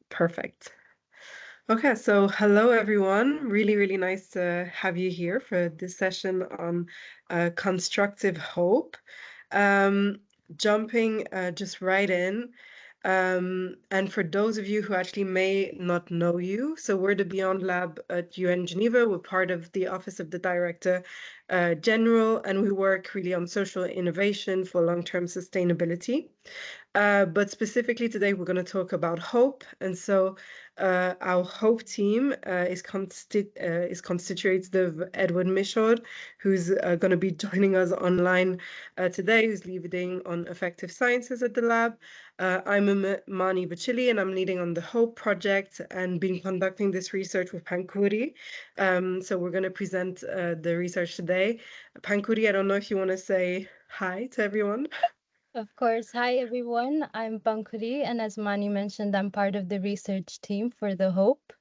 Perfect. Okay, so hello everyone. Really, really nice to have you here for this session on constructive hope. Um, Jumping just right in. And for those of you who actually may not know you, so we're the Beyond Lab at UN Geneva. We're part of the Office of the Director General, and we work really on social innovation for long-term sustainability. But specifically today, we're going to talk about hope. And so our hope team is constituted of Edward Michaud, who's going to be joining us online today, who's leading on Affective Sciences at the lab. I'm Mani Bachili, and I'm leading on the Hope Project and been conducting this research with Pankuri. So we're going to present the research today. Pankuri, I don't know if you want to say hi to everyone. Of course. Hi, everyone. I'm Pankuri, and as Mani mentioned, I'm part of the research team for the Hope.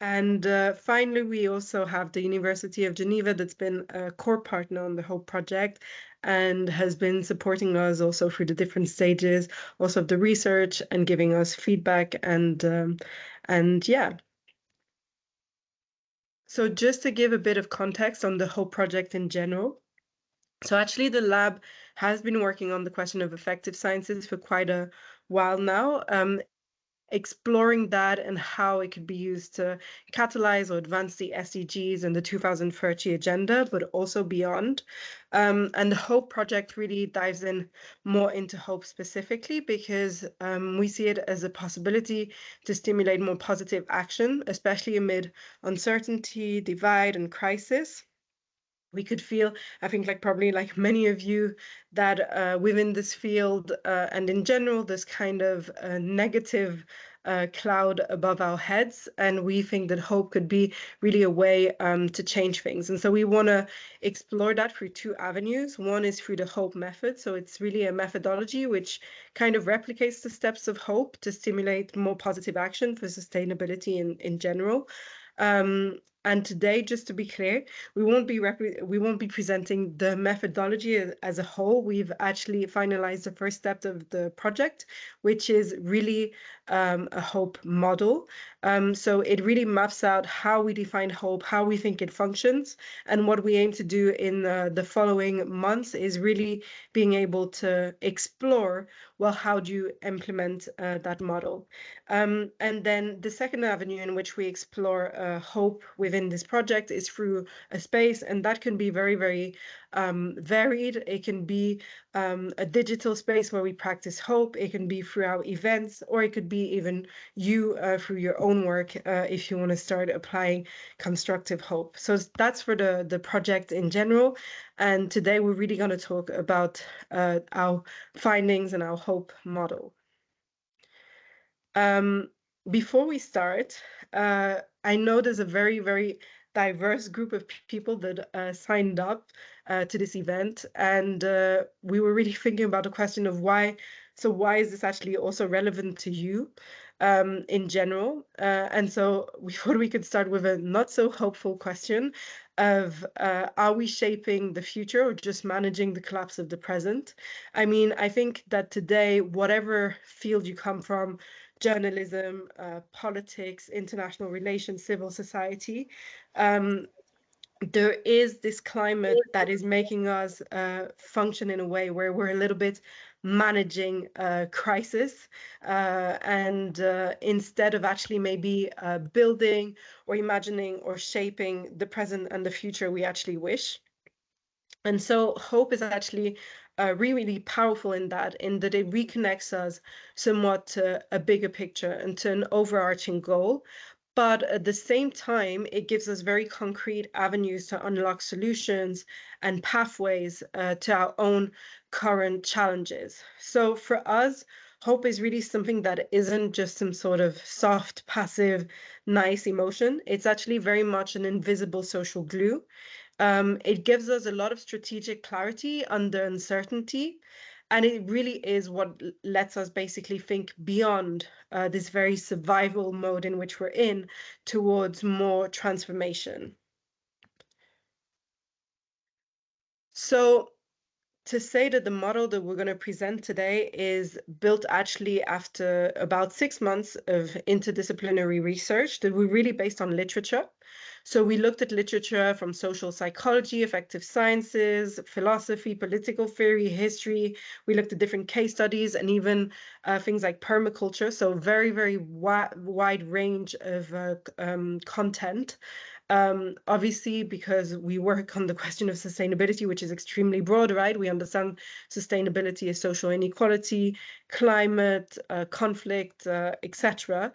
And finally, we also have the University of Geneva that's been a core partner on the Hope Project and has been supporting us also through the different stages, also of the research and giving us feedback and yeah. So just to give a bit of context on the Hope Project in general. So actually the lab has been working on the question of affective sciences for quite a while now. Exploring that and how it could be used to catalyze or advance the SDGs and the 2030 agenda, but also beyond. And the Hope Project really dives in more into hope specifically because we see it as a possibility to stimulate more positive action, especially amid uncertainty, divide, and crisis. We could feel, I think, like probably like many of you, that within this field and in general, this kind of negative cloud above our heads. And we think that hope could be really a way to change things. And so we want to explore that through two avenues. One is through the hope method. So it's really a methodology which kind of replicates the steps of hope to stimulate more positive action for sustainability in general. And today, just to be clear, we won't be presenting the methodology as a whole. We've actually finalized the first step of the project, which is really a hope model. So it really maps out how we define hope, how we think it functions, and what we aim to do in the following months is really being able to explore, well, how do you implement that model? And then the second avenue in which we explore hope within this project is through a space, and that can be very, very varied. It can be a digital space where we practice hope. It can be through our events, or it could be even you through your own work if you want to start applying constructive hope. So that's for the project in general. And today we're really going to talk about our findings and our hope model. Before we start, I know there's a very, very diverse group of people that signed up to this event, and we were really thinking about the question of why. So why is this actually also relevant to you in general? And so we thought we could start with a not so hopeful question of are we shaping the future or just managing the collapse of the present? I mean, I think that today, whatever field you come from, journalism, politics, international relations, civil society, there is this climate that is making us function in a way where we're a little bit managing crisis and instead of actually maybe building or imagining or shaping the present and the future we actually wish. And so hope is actually really, really powerful in that it reconnects us somewhat to a bigger picture and to an overarching goal. But at the same time, it gives us very concrete avenues to unlock solutions and pathways to our own current challenges. So for us, hope is really something that isn't just some sort of soft, passive, nice emotion. It's actually very much an invisible social glue. It gives us a lot of strategic clarity under uncertainty. And it really is what lets us basically think beyond this very survival mode in which we're in towards more transformation. So to say that the model that we're going to present today is built actually after about 6 months of interdisciplinary research that we really based on literature. So we looked at literature from social psychology, affective sciences, philosophy, political theory, history. We looked at different case studies and even things like permaculture. So very, very wide range of content. Obviously, because we work on the question of sustainability, which is extremely broad, right? We understand sustainability as social inequality, climate, conflict, etc.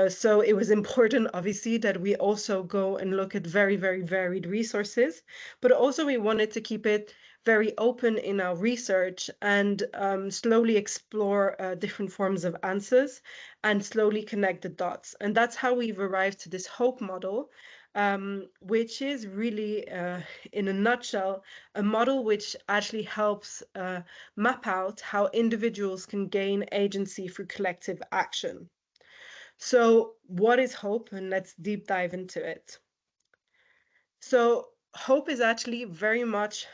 So it was important, obviously, that we also go and look at very, very varied resources, but also we wanted to keep it very open in our research and slowly explore different forms of answers and slowly connect the dots. And that's how we've arrived to this HOPE model, which is really, in a nutshell, a model which actually helps map out how individuals can gain agency through collective action. So what is HOPE? And let's deep dive into it. So hope is actually very much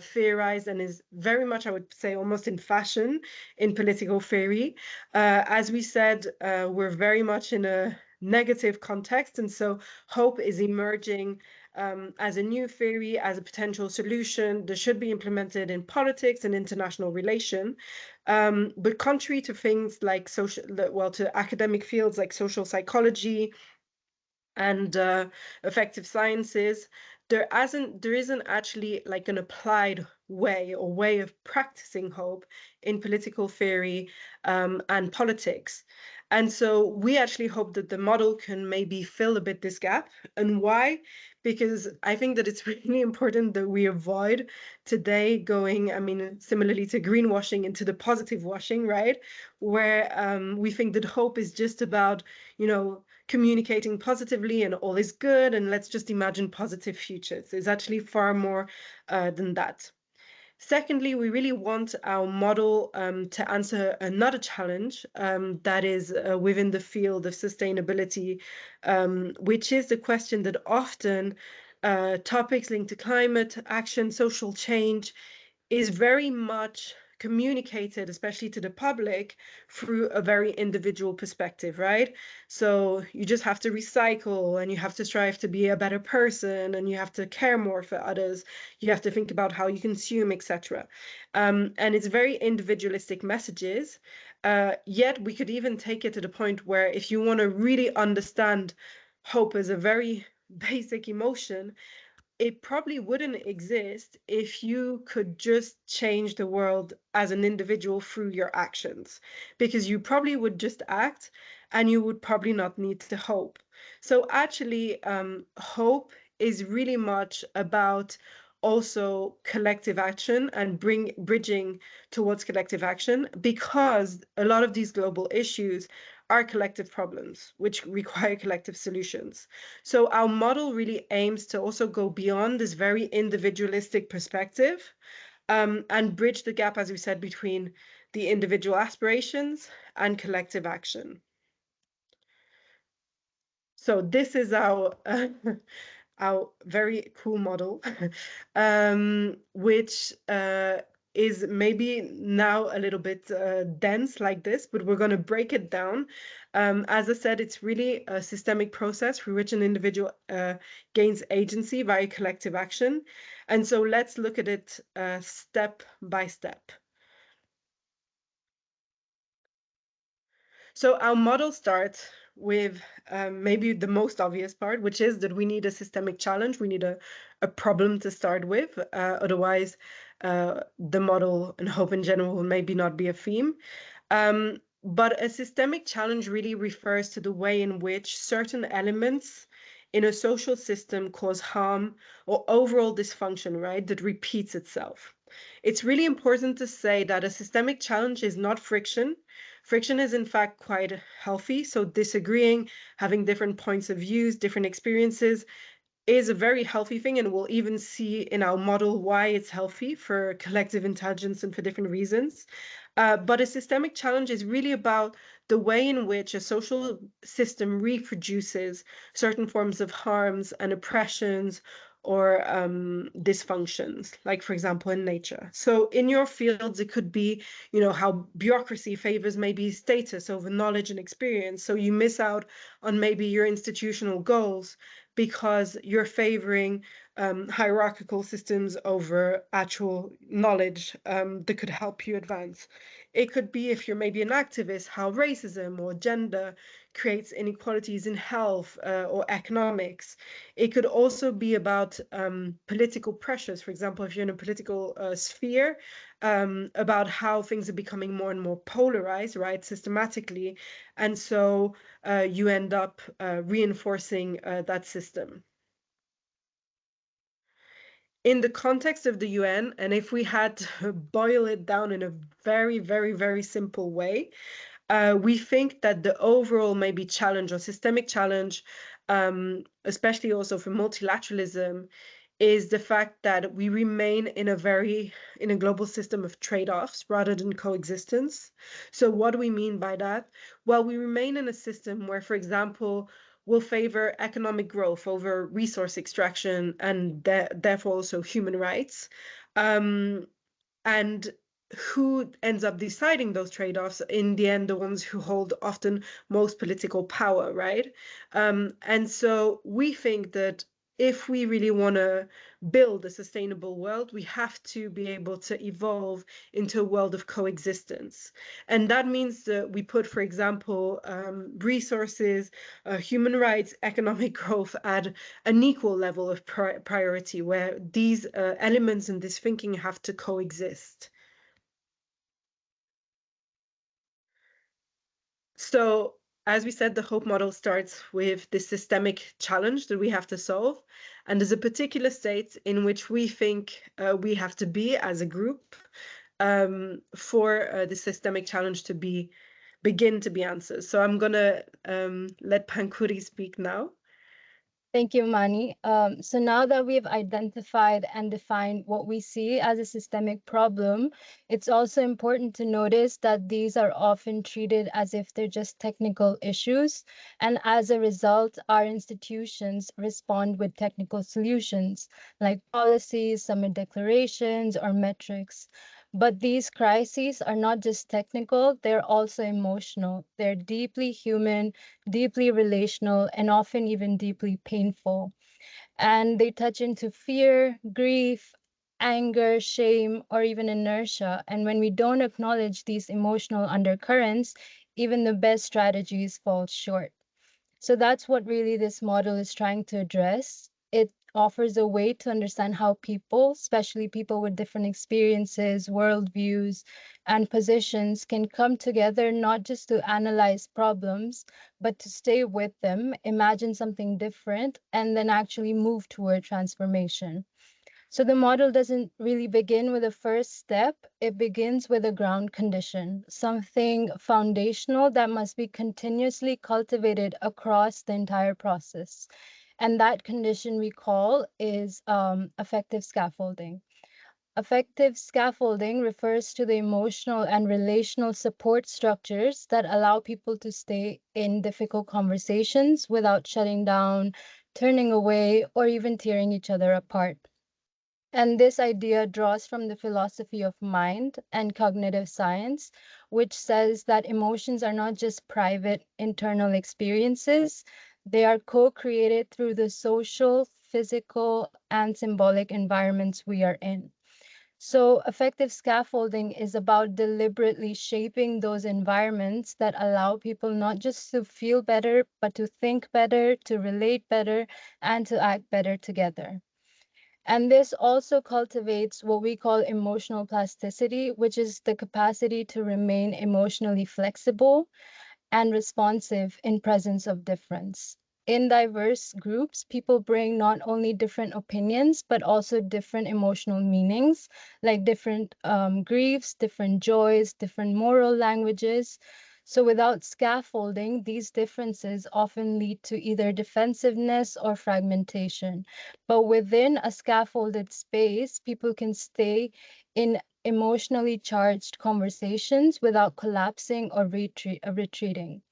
theorized and is very much, I would say, almost in fashion in political theory. As we said, we're very much in a negative context, and so hope is emerging as a new theory, as a potential solution that should be implemented in politics and international relation. But contrary to things like to academic fields like social psychology and affective sciences, there isn't actually like an applied way of practicing hope in political theory and politics. And so we actually hope that the model can maybe fill a bit this gap. And why? Because I think that it's really important that we avoid today going, I mean, similarly to greenwashing, into the positive washing, right? Where we think that hope is just about, communicating positively and all is good and let's just imagine positive futures. There's actually far more than that. Secondly, we really want our model to answer another challenge that is within the field of sustainability, which is the question that often topics linked to climate action, social change, is very much communicated, especially to the public, through a very individual perspective, right? So you just have to recycle and you have to strive to be a better person and you have to care more for others. You have to think about how you consume, etc. And it's very individualistic messages. Yet we could even take it to the point where if you want to really understand hope as a very basic emotion, it probably wouldn't exist if you could just change the world as an individual through your actions, because you probably would just act and you would probably not need to hope. So actually, hope is really much about also collective action and bridging towards collective action, because a lot of these global issues are collective problems which require collective solutions. So our model really aims to also go beyond this very individualistic perspective and bridge the gap, as we said, between the individual aspirations and collective action. So this is our our very cool model, which is maybe now a little bit dense like this, but we're going to break it down. As I said, it's really a systemic process through which an individual gains agency via collective action. And so let's look at it step by step. So our model starts with maybe the most obvious part, which is that we need a systemic challenge. We need a problem to start with. Otherwise, the model and hope in general will maybe not be a theme. But a systemic challenge really refers to the way in which certain elements in a social system cause harm or overall dysfunction, right, that repeats itself. It's really important to say that a systemic challenge is not friction. Friction is in fact quite healthy. So disagreeing, having different points of views, different experiences is a very healthy thing. And we'll even see in our model why it's healthy for collective intelligence and for different reasons. But a systemic challenge is really about the way in which a social system reproduces certain forms of harms and oppressions or dysfunctions, like for example in nature. So in your fields, it could be, how bureaucracy favors maybe status over knowledge and experience. So you miss out on maybe your institutional goals because you're favoring hierarchical systems over actual knowledge that could help you advance. It could be, if you're maybe an activist, how racism or gender creates inequalities in health or economics. It could also be about political pressures. For example, if you're in a political sphere, about how things are becoming more and more polarized, right, systematically. And so you end up reinforcing that system. In the context of the UN, and if we had to boil it down in a very, very, very simple way, we think that the overall maybe challenge or systemic challenge, especially also for multilateralism, is the fact that we remain in a global system of trade-offs rather than coexistence. So what do we mean by that? Well, we remain in a system where, for example, we'll favor economic growth over resource extraction and therefore also human rights. And who ends up deciding those trade-offs? In the end, the ones who hold often most political power, right? And so we think that if we really want to build a sustainable world, we have to be able to evolve into a world of coexistence. And that means that we put, for example, resources, human rights, economic growth at an equal level of priority, where these elements in this thinking have to coexist. So, as we said, the hope model starts with this systemic challenge that we have to solve. And there's a particular state in which we think we have to be as a group for the systemic challenge to begin to be answered. So I'm going to let Pankuri speak now. Thank you, Mani. So now that we've identified and defined what we see as a systemic problem, it's also important to notice that these are often treated as if they're just technical issues. And as a result, our institutions respond with technical solutions like policies, summit declarations, or metrics. But these crises are not just technical, they're also emotional. They're deeply human, deeply relational, and often even deeply painful. And they touch into fear, grief, anger, shame, or even inertia. And when we don't acknowledge these emotional undercurrents, even the best strategies fall short. So that's what really this model is trying to address. It offers a way to understand how people, especially people with different experiences, worldviews, and positions, can come together not just to analyze problems, but to stay with them, imagine something different, and then actually move toward transformation. So the model doesn't really begin with a first step. It begins with a ground condition, something foundational that must be continuously cultivated across the entire process. And that condition we call is affective scaffolding. Affective scaffolding refers to the emotional and relational support structures that allow people to stay in difficult conversations without shutting down, turning away, or even tearing each other apart. And this idea draws from the philosophy of mind and cognitive science, which says that emotions are not just private internal experiences, they are co created through the social, physical, and symbolic environments we are in. So, effective scaffolding is about deliberately shaping those environments that allow people not just to feel better, but to think better, to relate better, and to act better together. And this also cultivates what we call emotional plasticity, which is the capacity to remain emotionally flexible and responsive in presence of difference. In diverse groups, people bring not only different opinions, but also different emotional meanings, like different griefs, different joys, different moral languages. So without scaffolding, these differences often lead to either defensiveness or fragmentation. But within a scaffolded space, people can stay in emotionally charged conversations without collapsing or retreating.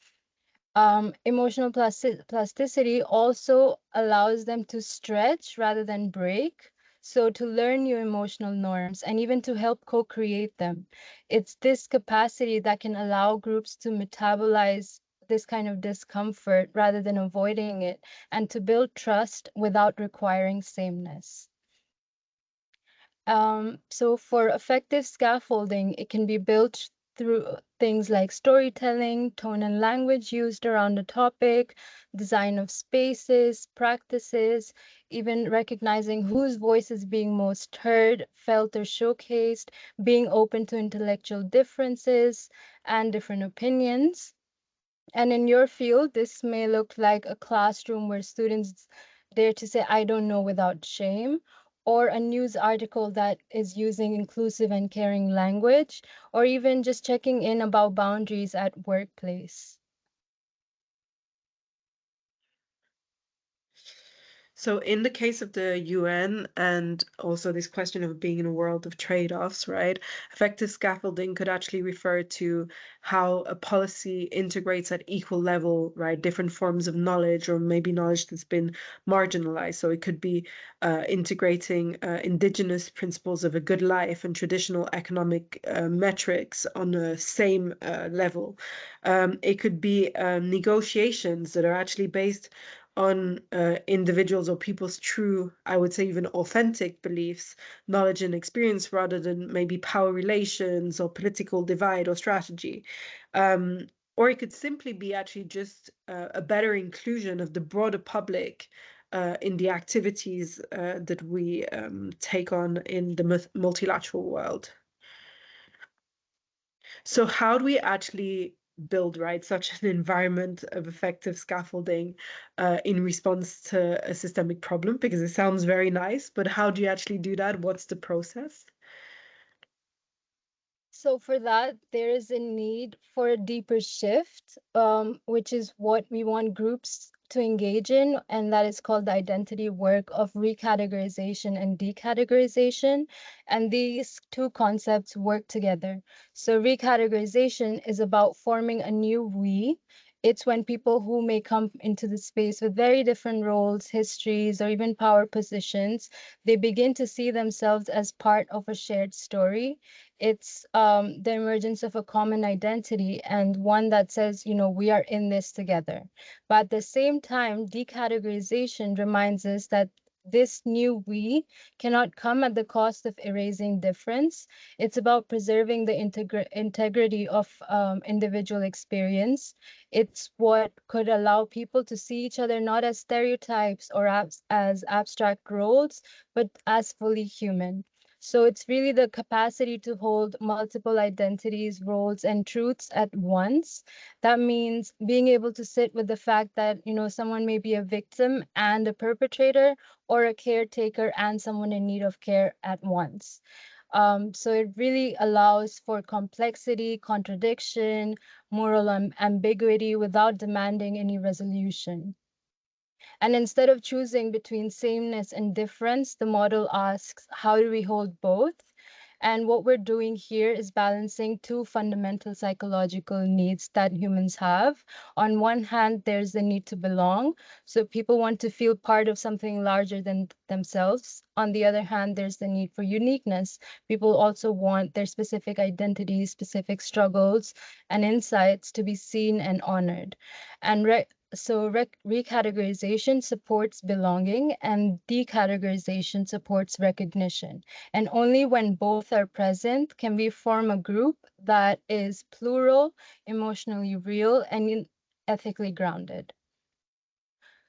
Emotional plasticity also allows them to stretch rather than break. So, to learn new emotional norms and even to help co create them. It's this capacity that can allow groups to metabolize this kind of discomfort rather than avoiding it and to build trust without requiring sameness. So for effective scaffolding, it can be built through things like storytelling, tone and language used around a topic, design of spaces, practices, even recognizing whose voice is being most heard, felt, or showcased, being open to intellectual differences and different opinions. And in your field, this may look like a classroom where students dare to say, I don't know without shame, or a news article that is using inclusive and caring language, or even just checking in about boundaries at workplace. So, in the case of the UN and also this question of being in a world of trade-offs, right? Effective scaffolding could actually refer to how a policy integrates at equal level, right? Different forms of knowledge or maybe knowledge that's been marginalized. So, it could be integrating indigenous principles of a good life and traditional economic metrics on the same level. It could be negotiations that are actually based on individuals or people's true, I would say even authentic beliefs, knowledge and experience rather than maybe power relations or political divide or strategy. Or it could simply be actually just a better inclusion of the broader public in the activities that we take on in the multilateral world. So how do we actually build, right, such an environment of effective scaffolding in response to a systemic problem? Because it sounds very nice, but how do you actually do that? What's the process? So for that, there is a need for a deeper shift, which is what we want groups to engage in, and that is called the identity work of recategorization and decategorization. And these two concepts work together. So recategorization is about forming a new we. It's when people who may come into the space with very different roles, histories, or even power positions, they begin to see themselves as part of a shared story. It's the emergence of a common identity and one that says, we are in this together. But at the same time, decategorization reminds us that this new we cannot come at the cost of erasing difference. It's about preserving the integrity of individual experience. It's what could allow people to see each other not as stereotypes or as abstract roles, but as fully human. So it's really the capacity to hold multiple identities, roles, and truths at once. That means being able to sit with the fact that, someone may be a victim and a perpetrator, or a caretaker and someone in need of care at once. So it really allows for complexity, contradiction, moral ambiguity without demanding any resolution. And instead of choosing between sameness and difference, the model asks, how do we hold both? And what we're doing here is balancing two fundamental psychological needs that humans have. On one hand, there's the need to belong. So people want to feel part of something larger than themselves. On the other hand, there's the need for uniqueness. People also want their specific identities, specific struggles, and insights to be seen and honored. And recategorization supports belonging and decategorization supports recognition. And only when both are present can we form a group that is plural, emotionally real, and ethically grounded.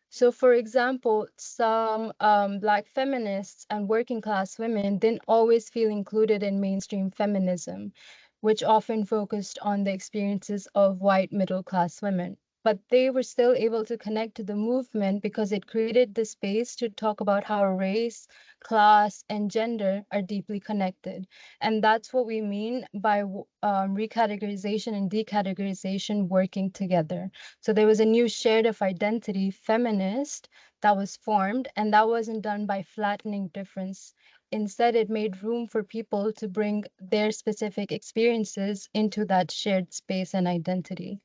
So, for example, some Black feminists and working class women didn't always feel included in mainstream feminism, which often focused on the experiences of white middle class women. But they were still able to connect to the movement because it created the space to talk about how race, class, and gender are deeply connected. And that's what we mean by recategorization and decategorization working together. So there was a new shade of identity, feminist, that was formed, and that wasn't done by flattening difference. Instead, it made room for people to bring their specific experiences into that shared space and identity.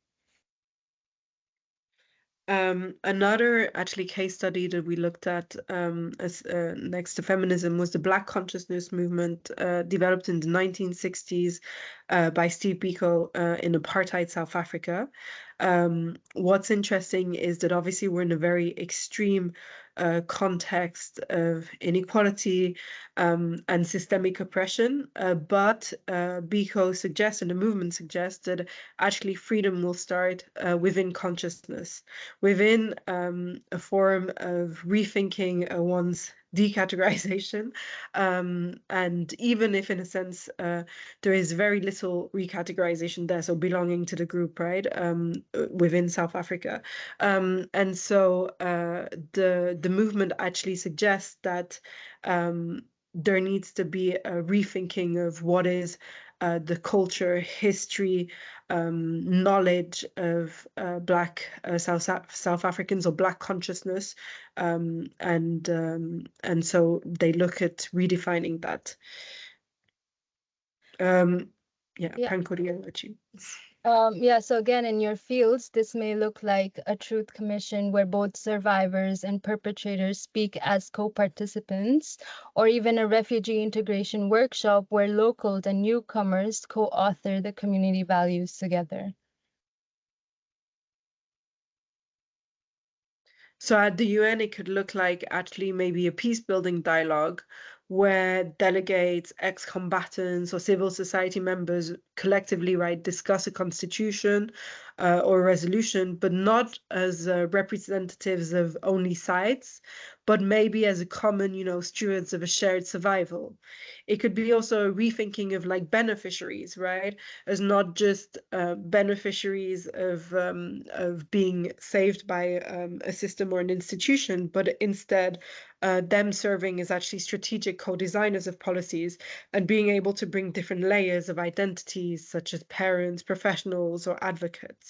Another actually case study that we looked at as next to feminism was the Black consciousness movement developed in the 1960s by Steve Biko in apartheid South Africa. What's interesting is that obviously we're in a very extreme context of inequality and systemic oppression, but Biko suggests, and the movement suggests, that actually freedom will start within consciousness, within a form of rethinking one's decategorization. And even if, in a sense, there is very little recategorization there, so belonging to the group, right, within South Africa. And so the movement actually suggests that there needs to be a rethinking of what is the culture, history, knowledge of Black South Africans, or Black consciousness, and so they look at redefining that. Yeah, Yeah. Pankori, I'll let you. Yeah, so again, in your fields, this may look like a truth commission where both survivors and perpetrators speak as co-participants, or even a refugee integration workshop where locals and newcomers co-author the community values together. So at the UN, it could look like actually maybe a peace building dialogue where delegates, ex-combatants, or civil society members collectively, right, discuss a constitution or a resolution, but not as representatives of only sides, but maybe as a common, stewards of a shared survival. It could be also a rethinking of like beneficiaries, right, as not just beneficiaries of being saved by a system or an institution, but instead them serving as actually strategic co-designers of policies and being able to bring different layers of identities, such as parents, professionals, or advocates.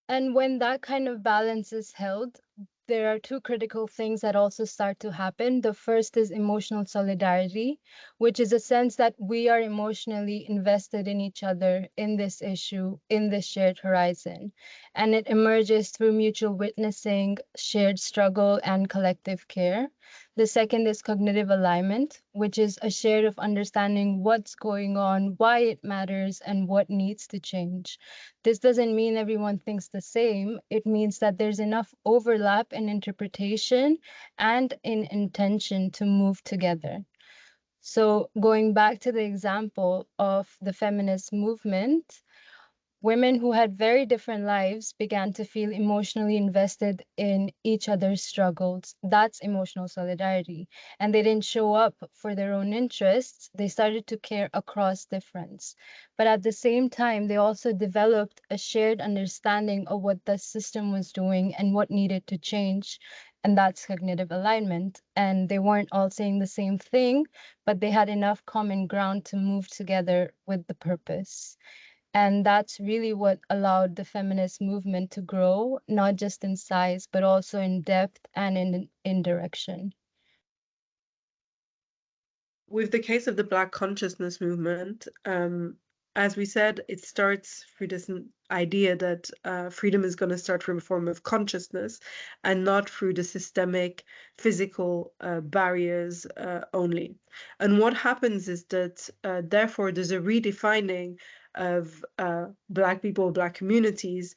And when that kind of balance is held, there are two critical things that also start to happen. The first is emotional solidarity, which is a sense that we are emotionally invested in each other, in this issue, in this shared horizon. And it emerges through mutual witnessing, shared struggle, and collective care. The second is cognitive alignment, which is a share of understanding what's going on, why it matters, and what needs to change. This doesn't mean everyone thinks the same. It means that there's enough overlap in interpretation and in intention to move together. So going back to the example of the feminist movement, women who had very different lives began to feel emotionally invested in each other's struggles. That's emotional solidarity. And they didn't show up for their own interests. They started to care across difference. But at the same time, they also developed a shared understanding of what the system was doing and what needed to change. And that's cognitive alignment. And they weren't all saying the same thing, but they had enough common ground to move together with the purpose. And that's really what allowed the feminist movement to grow, not just in size, but also in depth and in direction. With the case of the Black consciousness movement, as we said, it starts through this idea that freedom is going to start from a form of consciousness and not through the systemic physical barriers only. And what happens is that therefore there's a redefining of Black people, Black communities,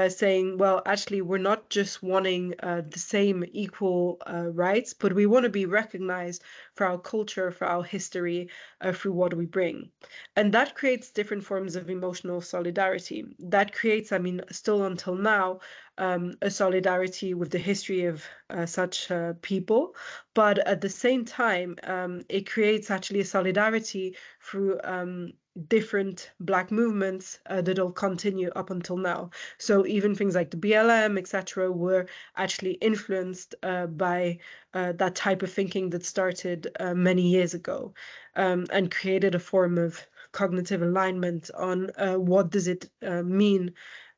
saying, well, actually, we're not just wanting the same equal rights, but we want to be recognized for our culture, for our history, through what we bring. And that creates different forms of emotional solidarity. That creates, I mean, still until now, a solidarity with the history of such people. But at the same time, it creates actually a solidarity through different Black movements that'll continue up until now. So even things like the BLM, etc., were actually influenced by that type of thinking that started many years ago, and created a form of cognitive alignment on what does it mean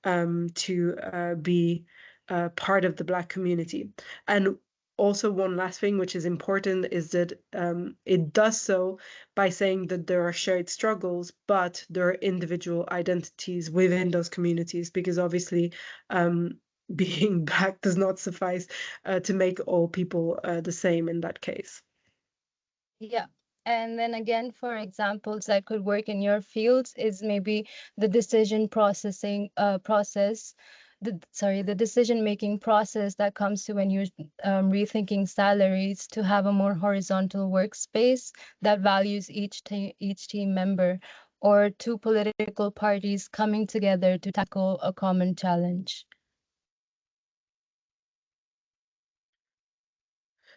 to be part of the Black community. And also one last thing which is important is that it does so by saying that there are shared struggles, but there are individual identities within those communities, because obviously being Black does not suffice to make all people the same in that case. Yeah. And then again, for examples that could work in your fields is maybe the decision processing process, the decision-making process that comes to when you're rethinking salaries to have a more horizontal workspace that values each team member, or two political parties coming together to tackle a common challenge.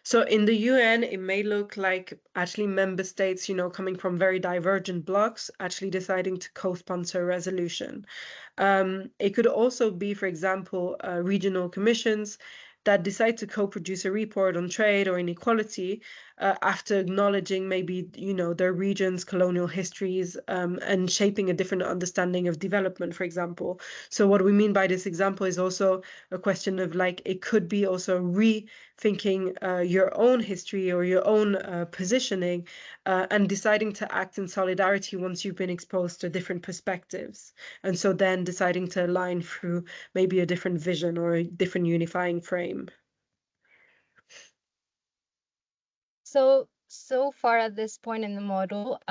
So in the UN, it may look like actually member states, coming from very divergent blocks, actually deciding to co-sponsor a resolution. It could also be, for example, regional commissions that decide to co-produce a report on trade or inequality after acknowledging maybe, their region's colonial histories and shaping a different understanding of development, for example. So what we mean by this example is also a question of like, it could be also rethinking your own history or your own positioning and deciding to act in solidarity once you've been exposed to different perspectives. And so then deciding to align through maybe a different vision or a different unifying frame. So far at this point in the model,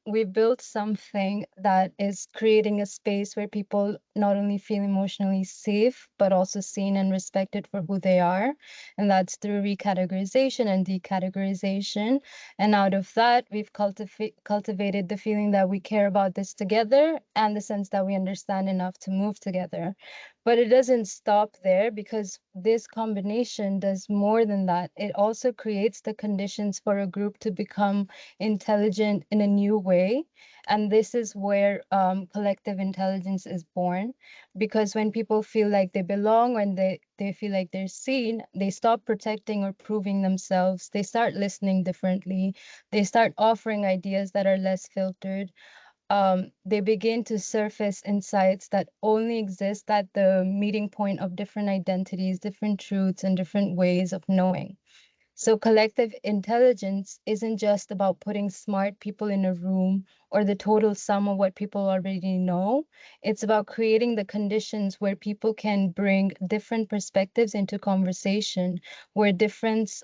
we've built something that is creating a space where people not only feel emotionally safe, but also seen and respected for who they are. And that's through recategorization and decategorization. And out of that, we've cultivated the feeling that we care about this together and the sense that we understand enough to move together. But it doesn't stop there, because this combination does more than that. It also creates the conditions for a group to become intelligent in a new way. And this is where collective intelligence is born. Because when people feel like they belong, when they feel like they're seen, they stop protecting or proving themselves. They start listening differently. They start offering ideas that are less filtered. They begin to surface insights that only exist at the meeting point of different identities, different truths, and different ways of knowing. So, collective intelligence isn't just about putting smart people in a room or the total sum of what people already know. It's about creating the conditions where people can bring different perspectives into conversation, where difference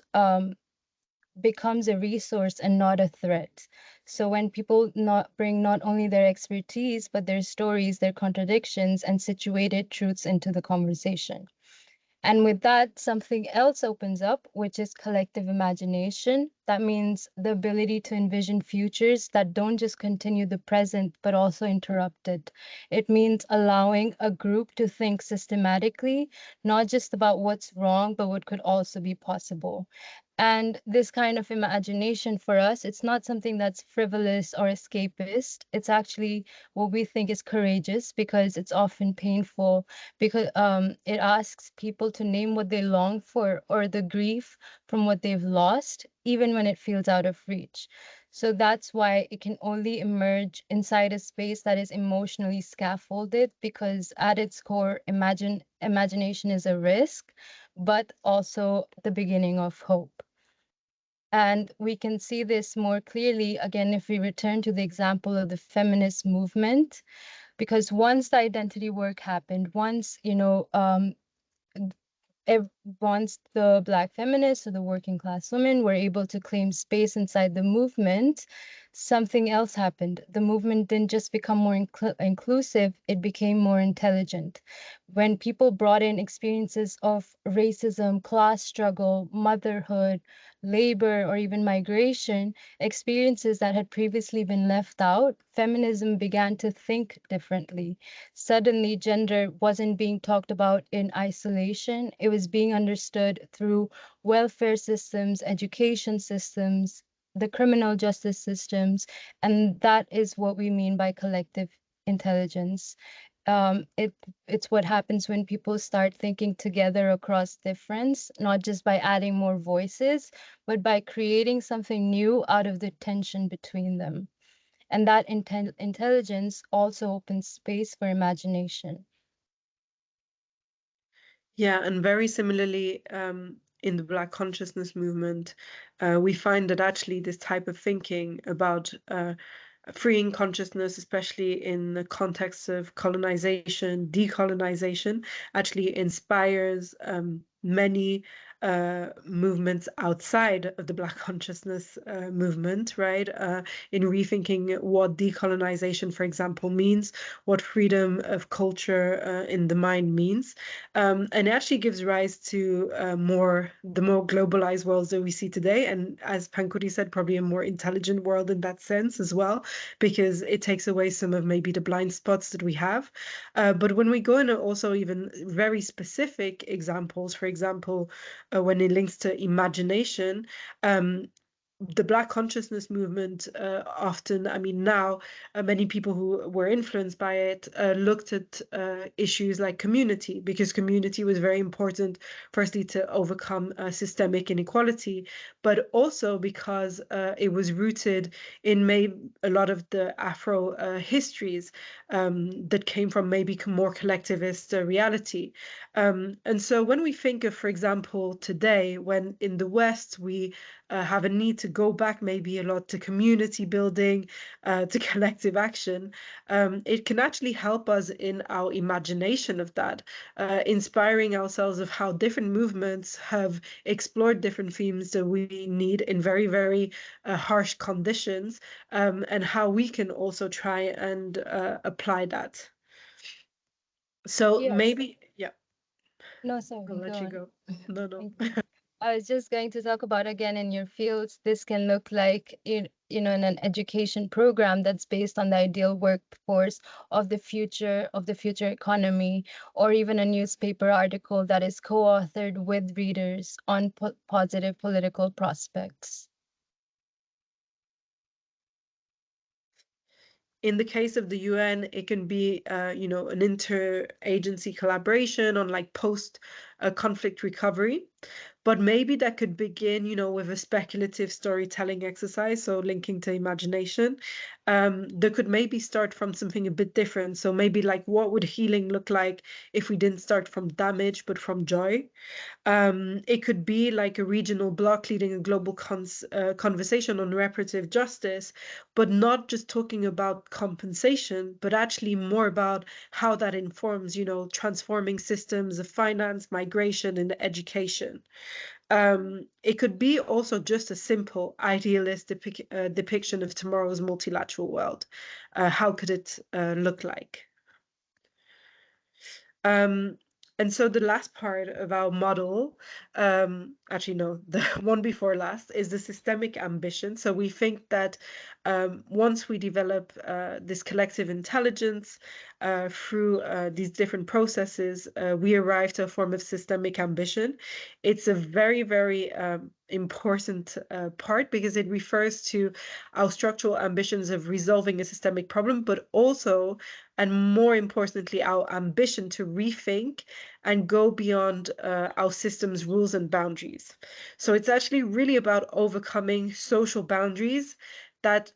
becomes a resource and not a threat. So when people bring not only their expertise, but their stories, their contradictions, and situated truths into the conversation. And with that, something else opens up, which is collective imagination. That means the ability to envision futures that don't just continue the present, but also interrupt it. It means allowing a group to think systematically, not just about what's wrong, but what could also be possible. And this kind of imagination for us, it's not something that's frivolous or escapist. It's actually what we think is courageous, because it's often painful, because it asks people to name what they long for or the grief from what they've lost, even when it feels out of reach. So that's why it can only emerge inside a space that is emotionally scaffolded, because at its core, imagination is a risk, but also the beginning of hope. And we can see this more clearly, again, if we return to the example of the feminist movement, because once the identity work happened, once, once the Black feminists or the working class women were able to claim space inside the movement, something else happened. The movement didn't just become more inclusive, it became more intelligent. When people brought in experiences of racism, class struggle, motherhood, labor, or even migration, experiences that had previously been left out, feminism began to think differently. Suddenly, gender wasn't being talked about in isolation. It was being understood through welfare systems, education systems, the criminal justice systems, and that is what we mean by collective intelligence. It's what happens when people start thinking together across difference, not just by adding more voices, but by creating something new out of the tension between them. And that intelligence also opens space for imagination. Yeah, and very similarly, in the Black consciousness movement, we find that actually this type of thinking about freeing consciousness, especially in the context of colonization, decolonization, actually inspires many movements outside of the Black consciousness movement, right? In rethinking what decolonization, for example, means, what freedom of culture in the mind means. And it actually gives rise to the more globalized worlds that we see today. And as Pankuri said, probably a more intelligent world in that sense as well, because it takes away some of maybe the blind spots that we have. But when we go into also even very specific examples, for example, when it links to imagination, the Black consciousness movement often, I mean, now many people who were influenced by it looked at issues like community, because community was very important, firstly, to overcome systemic inequality, but also because it was rooted in a lot of the Afro histories that came from maybe more collectivist reality. And so when we think of, for example, today, when in the West we have a need to go back maybe a lot to community building, to collective action, it can actually help us in our imagination of that, inspiring ourselves of how different movements have explored different themes that we need in very, very harsh conditions, and how we can also try and apply that. So Yes. maybe, yeah, No, sorry, I'll go let you on. go. No, no. Thank you. I was just going to talk about again in your fields, this can look like in an education program that's based on the ideal workforce of the future economy, or even a newspaper article that is co-authored with readers on positive political prospects. In the case of the UN, it can be, an interagency collaboration on like post-conflict recovery. But maybe that could begin, with a speculative storytelling exercise, so linking to imagination. That could maybe start from something a bit different. So maybe like, what would healing look like if we didn't start from damage, but from joy? It could be like a regional bloc leading a global conversation on reparative justice, but not just talking about compensation, but actually more about how that informs, transforming systems of finance, migration, and education. It could be also just a simple idealist depiction of tomorrow's multilateral world. How could it look like? Um, and so the last part of our model, actually, no, the one before last is the systemic ambition. So we think that once we develop this collective intelligence through these different processes, we arrive to a form of systemic ambition. It's a very, very important part, because it refers to our structural ambitions of resolving a systemic problem, but also, and more importantly, our ambition to rethink and go beyond our system's rules and boundaries. So it's actually really about overcoming social boundaries that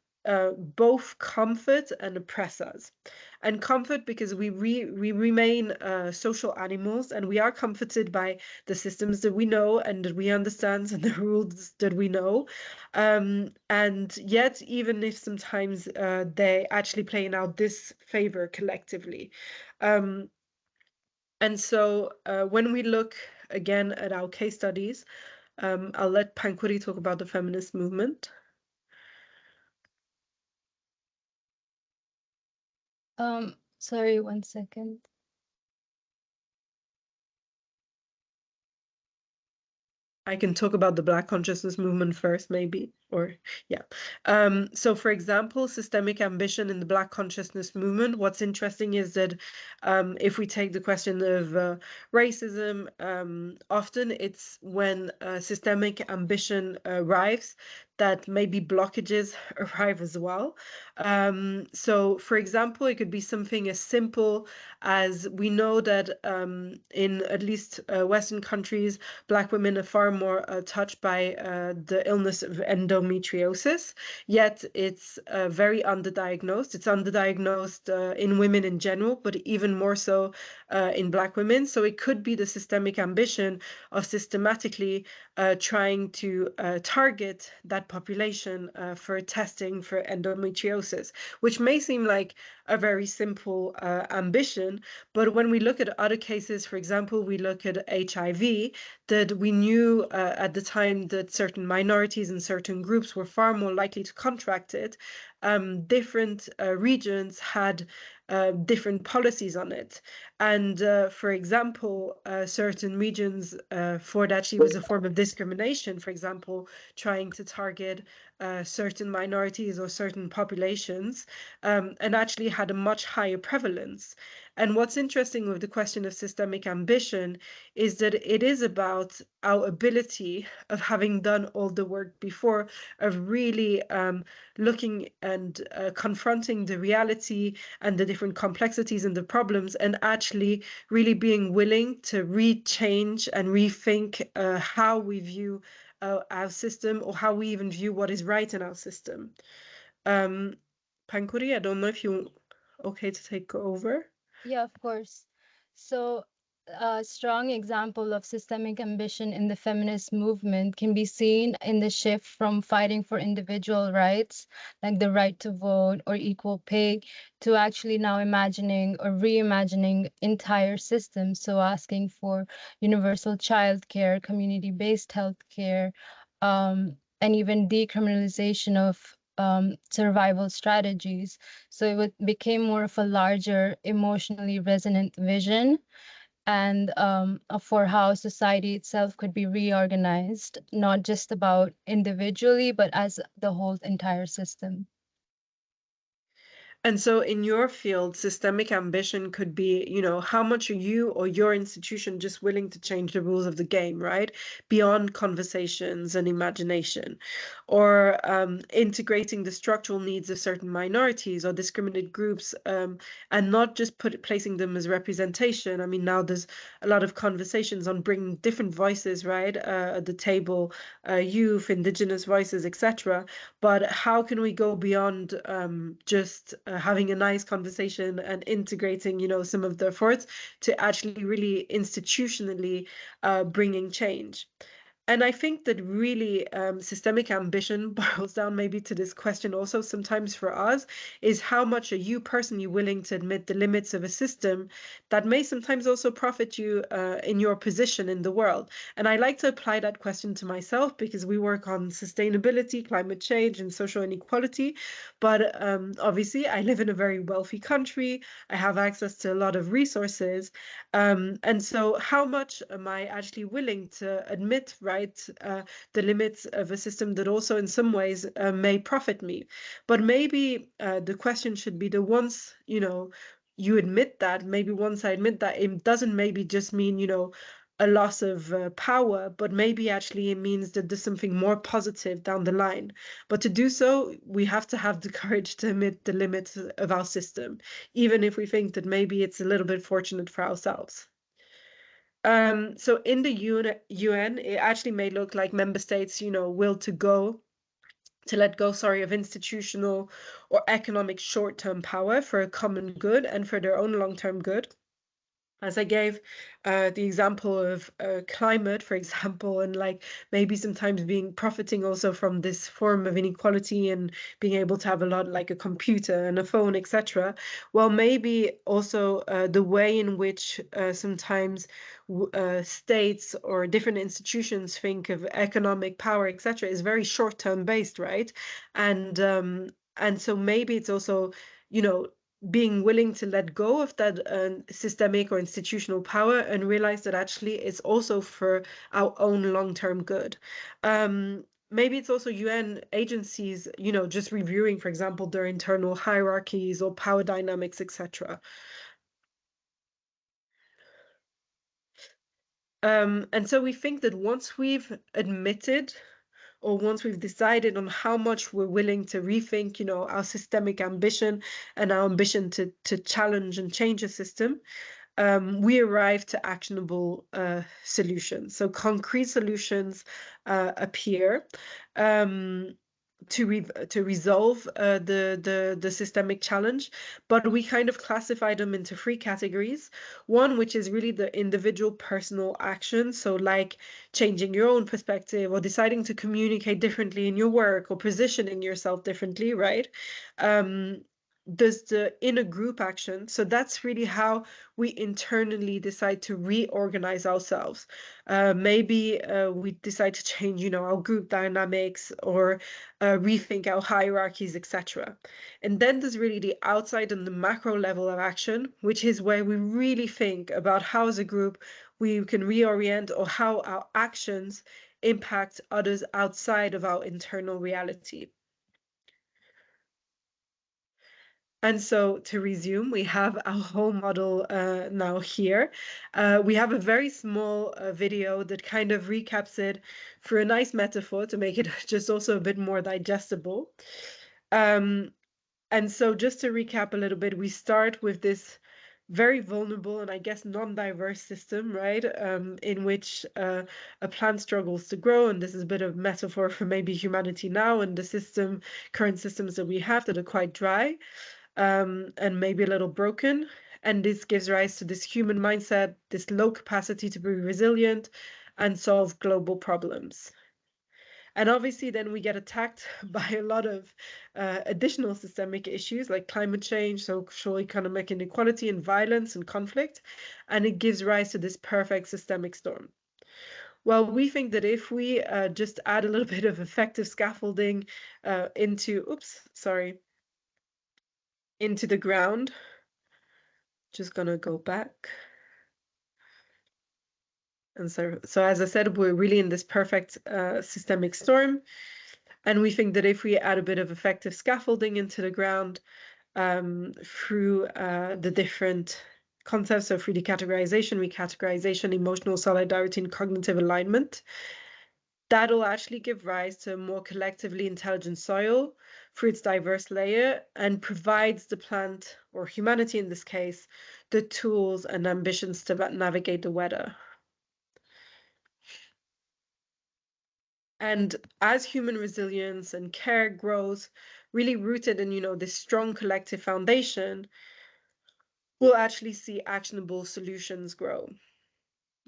both comfort and oppress us. And comfort because we remain social animals, and we are comforted by the systems that we know and that we understand and the rules that we know. And yet, even if sometimes they actually play in our disfavor collectively. And so when we look again at our case studies, I'll let Pankuri talk about the feminist movement. Sorry, 1 second. I can talk about the Black consciousness movement first, maybe, or yeah. So for example, systemic ambition in the Black consciousness movement, what's interesting is that if we take the question of racism, often it's when systemic ambition arrives that maybe blockages arrive as well. So for example, it could be something as simple as we know that in at least Western countries, Black women are far more touched by the illness of endometriosis, yet it's very underdiagnosed. It's underdiagnosed in women in general, but even more so in Black women. So it could be the systemic ambition of systematically trying to target that population for testing for endometriosis, which may seem like a very simple ambition, but when we look at other cases, for example, we look at HIV, that we knew at the time that certain minorities and certain groups were far more likely to contract it. Different regions had different policies on it. And for example, certain regions thought actually was a form of discrimination, for example, trying to target certain minorities or certain populations, and actually had a much higher prevalence. And what's interesting with the question of systemic ambition is that it is about our ability of having done all the work before, of really looking and confronting the reality and the different complexities and the problems, and actually really being willing to rechange and rethink how we view our system, or how we even view what is right in our system. Pankuri, I don't know if you're okay to take over. Yeah, of course. So, a strong example of systemic ambition in the feminist movement can be seen in the shift from fighting for individual rights, like the right to vote or equal pay, to actually now imagining or reimagining entire systems. So, asking for universal childcare, community-based healthcare, and even decriminalization of survival strategies. So became more of a larger, emotionally resonant vision, and for how society itself could be reorganized, not just about individually, but as the whole entire system. And so in your field, systemic ambition could be, how much are you or your institution just willing to change the rules of the game, right? Beyond conversations and imagination, or integrating the structural needs of certain minorities or discriminated groups, and not just placing them as representation. I mean, now there's a lot of conversations on bringing different voices, right, at the table, youth, indigenous voices, etc. But how can we go beyond just having a nice conversation and integrating, some of the efforts to actually really institutionally bringing change? And I think that really systemic ambition boils down maybe to this question also sometimes for us, is how much are you personally willing to admit the limits of a system that may sometimes also profit you in your position in the world? And I like to apply that question to myself, because we work on sustainability, climate change, and social inequality. But obviously, I live in a very wealthy country. I have access to a lot of resources. And so how much am I actually willing to admit, right, the limits of a system that also in some ways may profit me? But maybe the question should be that once, you admit that, maybe once I admit that, it doesn't maybe just mean, a loss of power, but maybe actually it means that there's something more positive down the line. But to do so, we have to have the courage to admit the limits of our system, even if we think that maybe it's a little bit fortunate for ourselves. So in the UN, it actually may look like member states, will to let go, of institutional or economic short-term power for a common good and for their own long-term good. As I gave the example of climate, for example, and like maybe sometimes being profiting also from this form of inequality and being able to have a lot like a computer and a phone, etc. Well, maybe also the way in which sometimes states or different institutions think of economic power, etc., is very short-term based, right? And so maybe it's also, being willing to let go of that systemic or institutional power and realize that actually it's also for our own long-term good. Maybe it's also UN agencies, just reviewing, for example, their internal hierarchies or power dynamics, etc. And so we think that once we've admitted, or once we've decided on how much we're willing to rethink, our systemic ambition and our ambition to challenge and change a system, we arrive to actionable solutions. So concrete solutions appear. to resolve the systemic challenge, but we kind of classify them into three categories. One, which is really the individual personal action, so like changing your own perspective or deciding to communicate differently in your work or positioning yourself differently, right? There's the inner group action, so that's really how we internally decide to reorganize ourselves. Maybe we decide to change, our group dynamics or rethink our hierarchies, etc. And then there's really the outside and the macro level of action, which is where we really think about how as a group we can reorient or how our actions impact others outside of our internal reality. And so to resume, we have our whole model now here. We have a very small video that kind of recaps it through a nice metaphor to make it just also a bit more digestible. And so just to recap a little bit, we start with this very vulnerable and I guess non-diverse system, right? In which a plant struggles to grow. And this is a bit of metaphor for maybe humanity now and the current systems that we have that are quite dry. And maybe a little broken. And this gives rise to this human mindset, this low capacity to be resilient and solve global problems. And obviously, then we get attacked by a lot of additional systemic issues like climate change, social economic inequality, and violence and conflict. And it gives rise to this perfect systemic storm. Well, we think that if we just add a little bit of effective scaffolding into the ground. Just gonna go back. And so as I said, we're really in this perfect systemic storm. And we think that if we add a bit of effective scaffolding into the ground through the different concepts, so through decategorization, recategorization, emotional solidarity, and cognitive alignment, that'll actually give rise to a more collectively intelligent soil through its diverse layer and provides the plant, or humanity in this case, the tools and ambitions to navigate the weather. And as human resilience and care grows, really rooted in, this strong collective foundation, we'll actually see actionable solutions grow,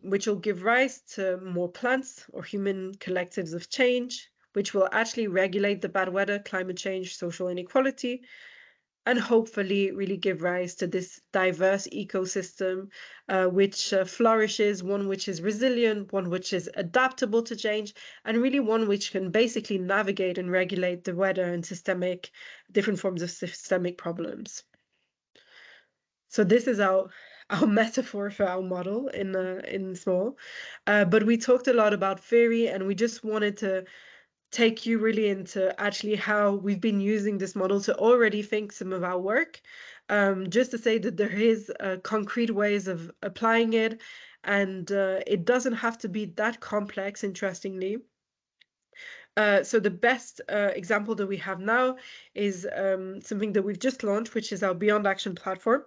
which will give rise to more plants or human collectives of change, which will actually regulate the bad weather, climate change, social inequality, and hopefully really give rise to this diverse ecosystem which flourishes, one which is resilient, one which is adaptable to change, and really one which can basically navigate and regulate the weather and different forms of systemic problems. So this is our metaphor for our model in small, but we talked a lot about theory, and we just wanted to take you really into actually how we've been using this model to already think some of our work, just to say that there is concrete ways of applying it, and it doesn't have to be that complex, interestingly. So the best example that we have now is something that we've just launched, which is our Beyond Action platform.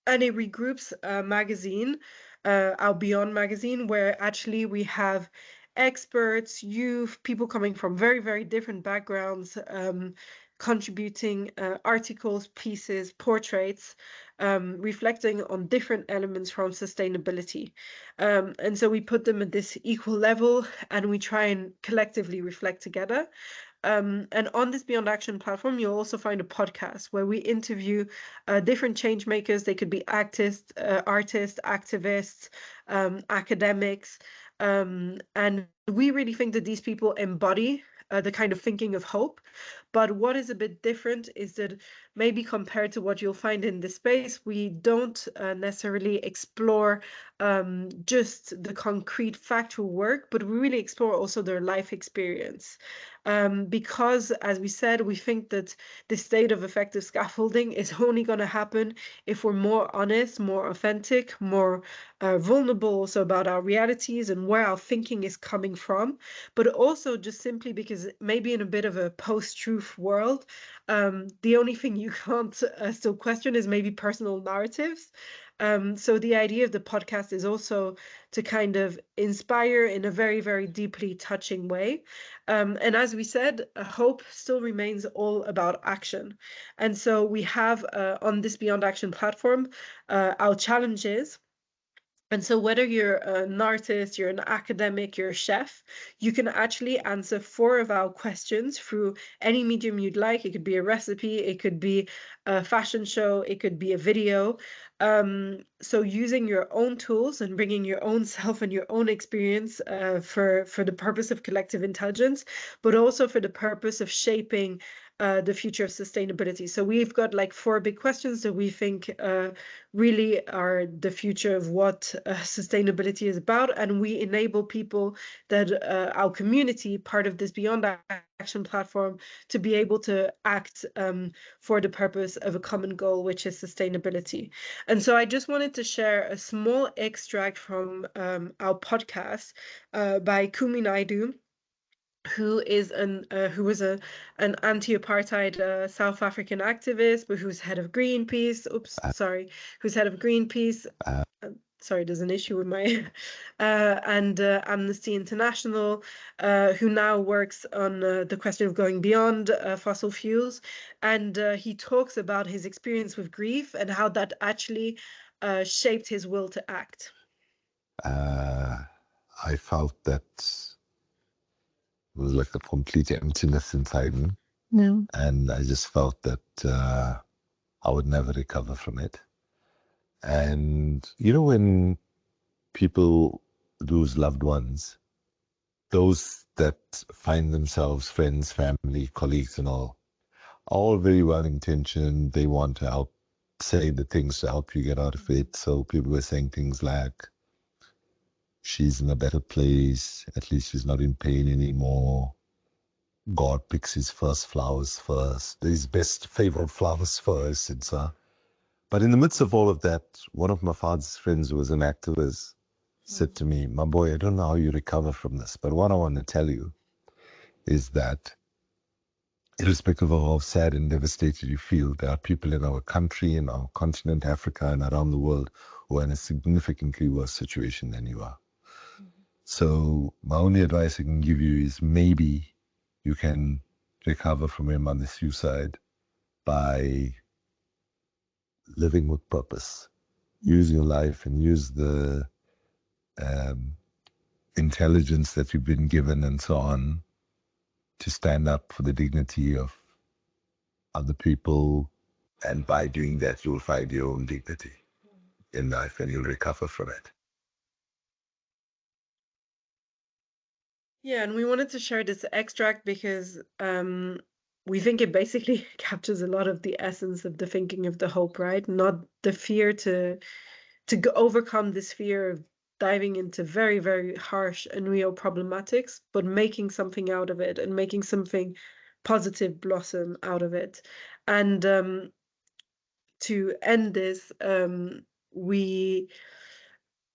And it regroups a magazine, our Beyond magazine, where actually we have experts, youth, people coming from very, very different backgrounds, contributing articles, pieces, portraits, reflecting on different elements from sustainability. And so we put them at this equal level and we try and collectively reflect together. And on this Beyond Action platform, you'll also find a podcast where we interview different change makers. They could be artists, activists, academics. And we really think that these people embody the kind of thinking of hope. But what is a bit different is that maybe compared to what you'll find in this space, we don't necessarily explore just the concrete factual work, but we really explore also their life experience. Because, as we said, we think that the state of effective scaffolding is only going to happen if we're more honest, more authentic, more vulnerable also about our realities and where our thinking is coming from, but also just simply because maybe in a bit of a post-truth world, The only thing you can't still question is maybe personal narratives. So the idea of the podcast is also to kind of inspire in a very, very deeply touching way. And as we said, hope still remains all about action. And so we have on this Beyond Action platform our challenges. And so whether you're an artist, you're an academic, you're a chef, you can actually answer 4 of our questions through any medium you'd like. It could be a recipe, it could be a fashion show, it could be a video. So using your own tools and bringing your own self and your own experience for the purpose of collective intelligence, but also for the purpose of shaping the future of sustainability. So we've got like 4 big questions that we think really are the future of what sustainability is about, and we enable people that our community, part of this Beyond Action platform, to be able to act for the purpose of a common goal, which is sustainability. And so I just wanted to share a small extract from our podcast by Kumi Naidoo, who was an anti-apartheid South African activist, but who's head of Greenpeace. Who's head of Greenpeace. Sorry, there's an issue with my and Amnesty International, who now works on the question of going beyond fossil fuels, and he talks about his experience with grief and how that actually shaped his will to act. I felt that it was like a complete emptiness inside me. Yeah. And I just felt that I would never recover from it. And you know, when people lose loved ones, those that find themselves friends, family, colleagues and all very well intentioned. They want to help, say the things to help you get out of it. So people were saying things like, she's in a better place, at least she's not in pain anymore. God picks his first flowers first, his best favorite flowers first, and so. But in the midst of all of that, one of my father's friends who was an activist said to me, my boy, I don't know how you recover from this, but what I want to tell you is that irrespective of how sad and devastated you feel, there are people in our country, in our continent, Africa, and around the world who are in a significantly worse situation than you are. So my only advice I can give you is maybe you can recover from your mother's suicide by living with purpose. Use your life and use the intelligence that you've been given and so on to stand up for the dignity of other people. And by doing that, you'll find your own dignity in life and you'll recover from it. Yeah, and we wanted to share this extract because we think it basically captures a lot of the essence of the thinking of the hope, right? Not the fear to overcome this fear of diving into very, very harsh and real problematics, but making something out of it and making something positive blossom out of it. And to end this,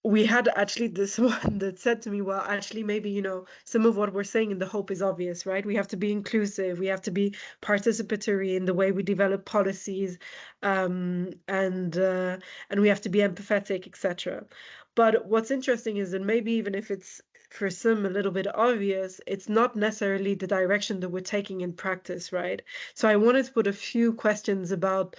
we had actually this one that said to me, well, actually, maybe, you know, some of what we're saying in the hope is obvious, right? We have to be inclusive. We have to be participatory in the way we develop policies, and we have to be empathetic, etc. But what's interesting is that maybe even if it's for some a little bit obvious, it's not necessarily the direction that we're taking in practice, right? So I wanted to put a few questions about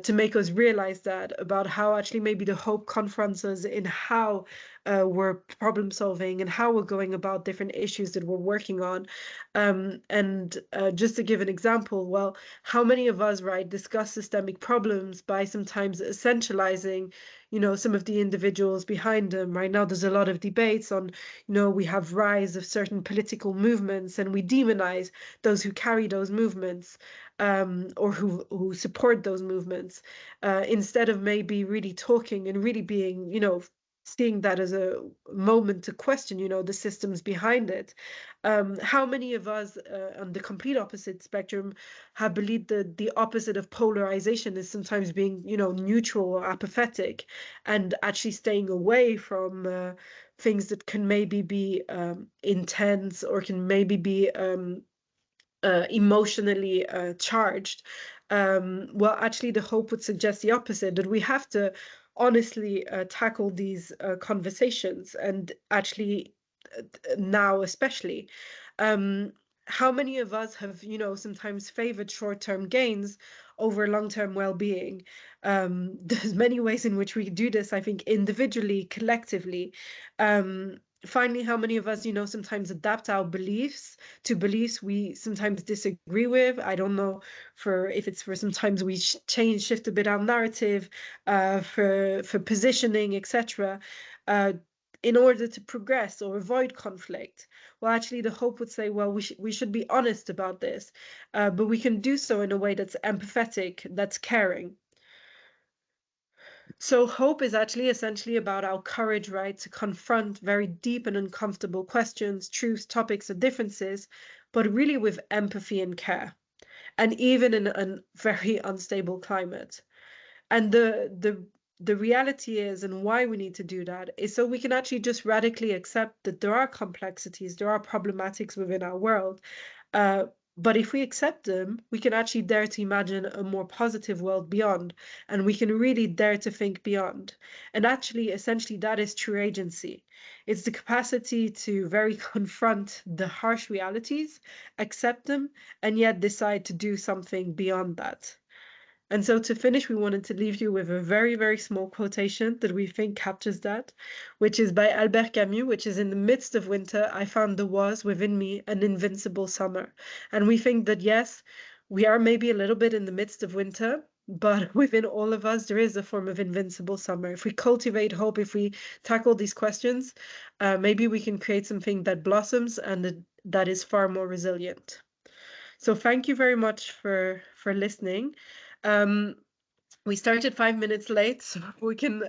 to make us realize that, about how actually maybe the hope confronts us in how we're problem solving and how we're going about different issues that we're working on. And just to give an example, well, how many of us, right, discuss systemic problems by sometimes essentializing, you know, some of the individuals behind them. Right now, there's a lot of debates on, you know, we have rise of certain political movements and we demonize those who carry those movements, or who support those movements, instead of maybe really talking and really being, you know, seeing that as a moment to question, you know, the systems behind it. How many of us on the complete opposite spectrum have believed that the opposite of polarization is sometimes being, you know, neutral or apathetic, and actually staying away from things that can maybe be intense or can maybe be emotionally charged. Well, actually, the hope would suggest the opposite, that we have to honestly tackle these conversations, and actually now especially. How many of us have, sometimes favored short-term gains over long-term well-being? There's many ways in which we do this, I think, individually, collectively. Finally, how many of us, sometimes adapt our beliefs to beliefs we sometimes disagree with? I don't know if it's for sometimes we shift a bit our narrative, for positioning, etc. In order to progress or avoid conflict. Well, actually, the hope would say, well, we should be honest about this, but we can do so in a way that's empathetic, that's caring. So hope is actually essentially about our courage, right, to confront very deep and uncomfortable questions, truths, topics, or differences, but really with empathy and care, and even in a very unstable climate. And the reality is, and why we need to do that, is so we can actually just radically accept that there are complexities, there are problematics within our world. But if we accept them, we can actually dare to imagine a more positive world beyond, and we can really dare to think beyond. And actually, essentially, that is true agency. It's the capacity to very confront the harsh realities, accept them, and yet decide to do something beyond that. And so to finish, we wanted to leave you with a very, very small quotation that we think captures that, which is by Albert Camus, which is, "In the midst of winter, I found there was within me an invincible summer." And we think that, yes, we are maybe a little bit in the midst of winter, but within all of us, there is a form of invincible summer. If we cultivate hope, if we tackle these questions, maybe we can create something that blossoms and that is far more resilient. So thank you very much for listening. We started 5 minutes late, so we can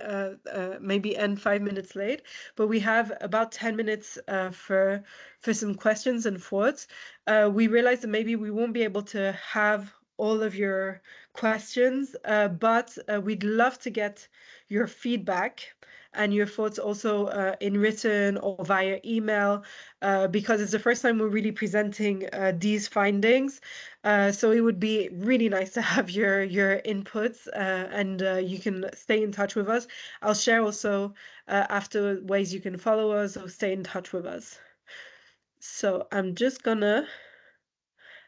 maybe end 5 minutes late, but we have about 10 minutes for some questions and thoughts. We realized that maybe we won't be able to have all of your questions, but we'd love to get your feedback and your thoughts also in written or via email, because it's the first time we're really presenting these findings. So it would be really nice to have your inputs, and you can stay in touch with us. I'll share also after ways you can follow us or stay in touch with us. So I'm just gonna,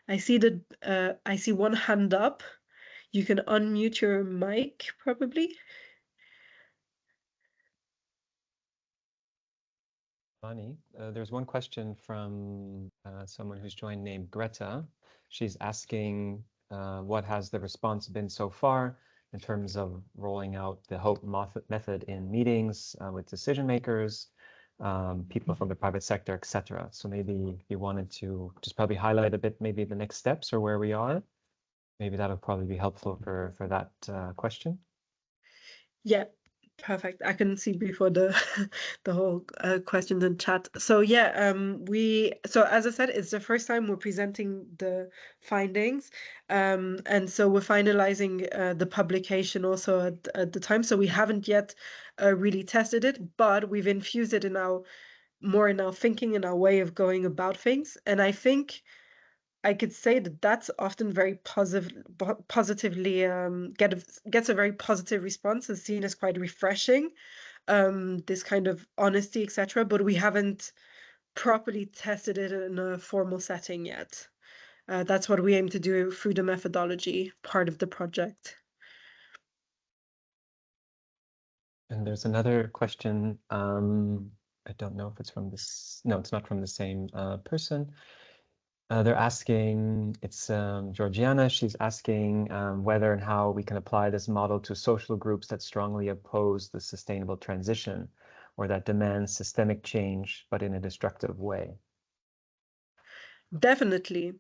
I see one hand up. You can unmute your mic probably. Bonnie, there's one question from someone who's joined named Greta. She's asking, what has the response been so far in terms of rolling out the HOPE method in meetings with decision makers, people from the private sector, etc. So maybe you wanted to just probably highlight a bit, maybe the next steps or where we are. Maybe that'll probably be helpful for that question. Yeah. Perfect. I can see before the the whole questions in chat. So yeah, so as I said, it's the first time we're presenting the findings, and so we're finalizing the publication also at the time. So we haven't yet really tested it, but we've infused it in our thinking, in our way of going about things, and I think I could say that that's often very positively gets a very positive response, is seen as quite refreshing, this kind of honesty, etc. But we haven't properly tested it in a formal setting yet. That's what we aim to do through the methodology part of the project. And there's another question. I don't know if it's from this. No, it's not from the same person. They're asking, it's Georgiana, she's asking whether and how we can apply this model to social groups that strongly oppose the sustainable transition or that demand systemic change, but in a destructive way. Definitely.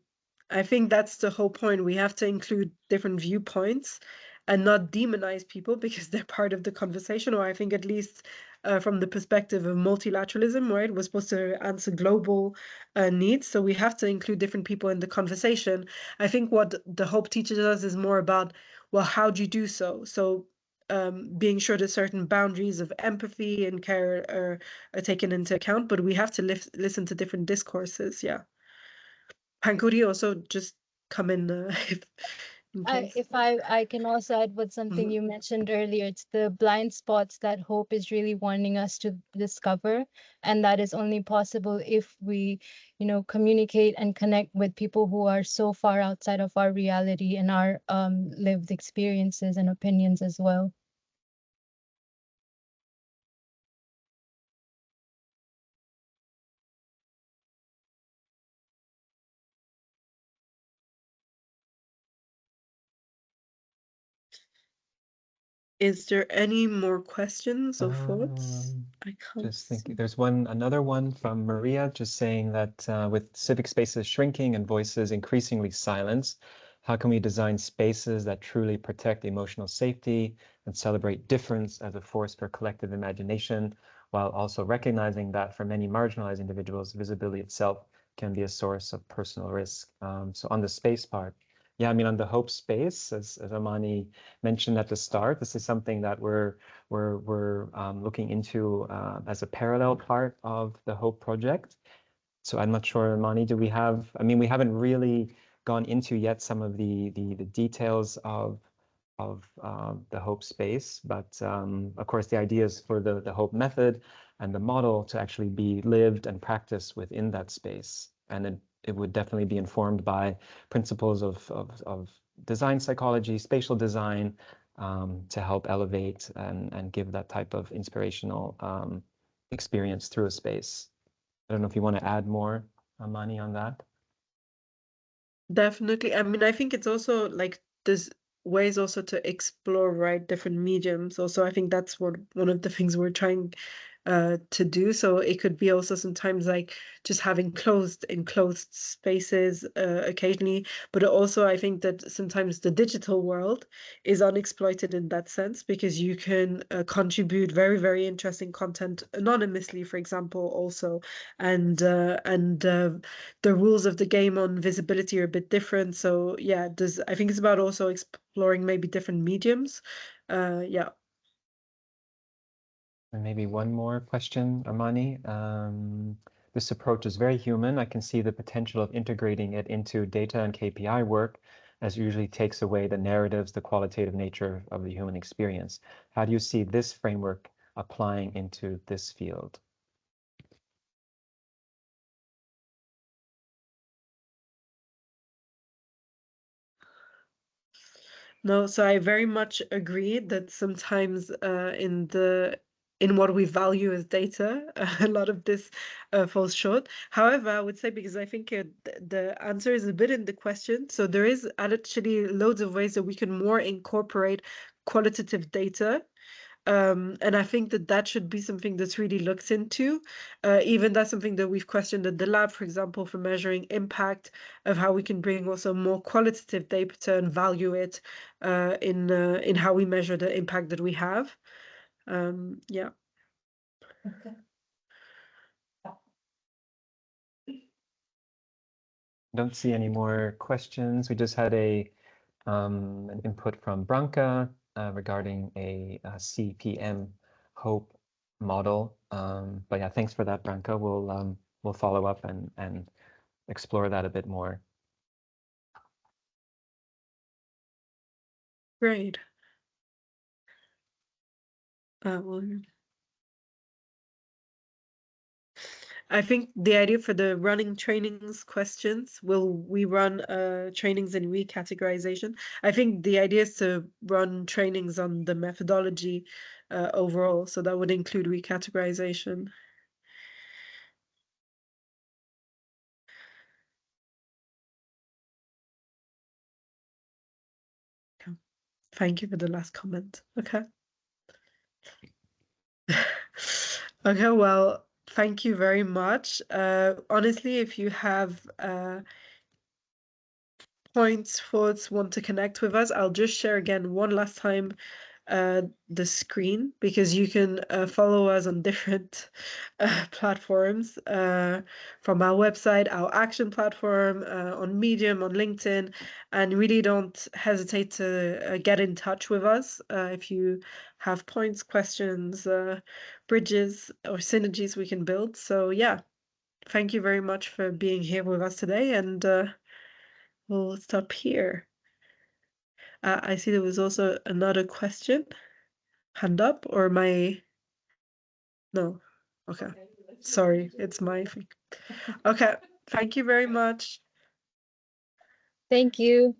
I think that's the whole point. We have to include different viewpoints and not demonize people because they're part of the conversation, or I think at least from the perspective of multilateralism, right? We're supposed to answer global needs, so we have to include different people in the conversation. I think what the Hope teaches us is more about, well, how do you do so? So being sure that certain boundaries of empathy and care are taken into account, but we have to listen to different discourses, yeah. Pankuri also just come in in case. If I can also add with something you mentioned earlier, it's the blind spots that hope is really wanting us to discover, and that is only possible if we, communicate and connect with people who are so far outside of our reality and our lived experiences and opinions as well. Is there any more questions or thoughts? I can't just thinking. There's another one from Maria, just saying that with civic spaces shrinking and voices increasingly silenced, how can we design spaces that truly protect emotional safety and celebrate difference as a force for collective imagination, while also recognizing that for many marginalized individuals, visibility itself can be a source of personal risk. So on the space part, yeah, I mean, on the hope space, as Amani mentioned at the start, this is something that we're looking into as a parallel part of the Hope project. So I'm not sure, Amani, do we have, I mean, we haven't really gone into yet some of the details of the Hope space, but of course the idea is for the Hope method and the model to actually be lived and practiced within that space. And it would definitely be informed by principles of design psychology, spatial design, to help elevate and give that type of inspirational experience through a space. I don't know if you want to add more, Amani, on that. Definitely. I mean, I think it's also like there's ways also to explore, right, different mediums. Also, I think that's one of the things we're trying to do. So it could be also sometimes like just having enclosed spaces occasionally, but also I think that sometimes the digital world is unexploited in that sense because you can contribute very, very interesting content anonymously, for example, also, and the rules of the game on visibility are a bit different. So yeah, I think it's about also exploring maybe different mediums. Yeah. And maybe one more question, Amani. This approach is very human. I can see the potential of integrating it into data and KPI work, as it usually takes away the narratives, the qualitative nature of the human experience. How do you see this framework applying into this field? No, so I very much agree that sometimes in what we value as data, a lot of this falls short. However, I would say, because I think the answer is a bit in the question, so there is actually loads of ways that we can more incorporate qualitative data. And I think that should be something that's really looked into. Even that's something that we've questioned at the lab, for example, for measuring impact, of how we can bring also more qualitative data and value it in how we measure the impact that we have. Yeah. Okay. Don't see any more questions. We just had an input from Branka regarding a CPM Hope model. But yeah, thanks for that, Branka. We'll follow up and explore that a bit more. Great. Well, I think the idea for the running trainings questions, will we run trainings in recategorization? I think the idea is to run trainings on the methodology overall, so that would include recategorization. Thank you for the last comment. Okay. Okay, well, thank you very much. Honestly, if you have points, thoughts, want to connect with us, I'll just share again one last time the screen, because you can follow us on different platforms, from our website, our action platform, on Medium, on LinkedIn, and really don't hesitate to get in touch with us if you have points, questions, bridges, or synergies we can build. So yeah, thank you very much for being here with us today, and we'll stop here. I see there was also another question. Hand up, or my... No. Okay. Sorry, it's my thing. Okay, thank you very much. Thank you.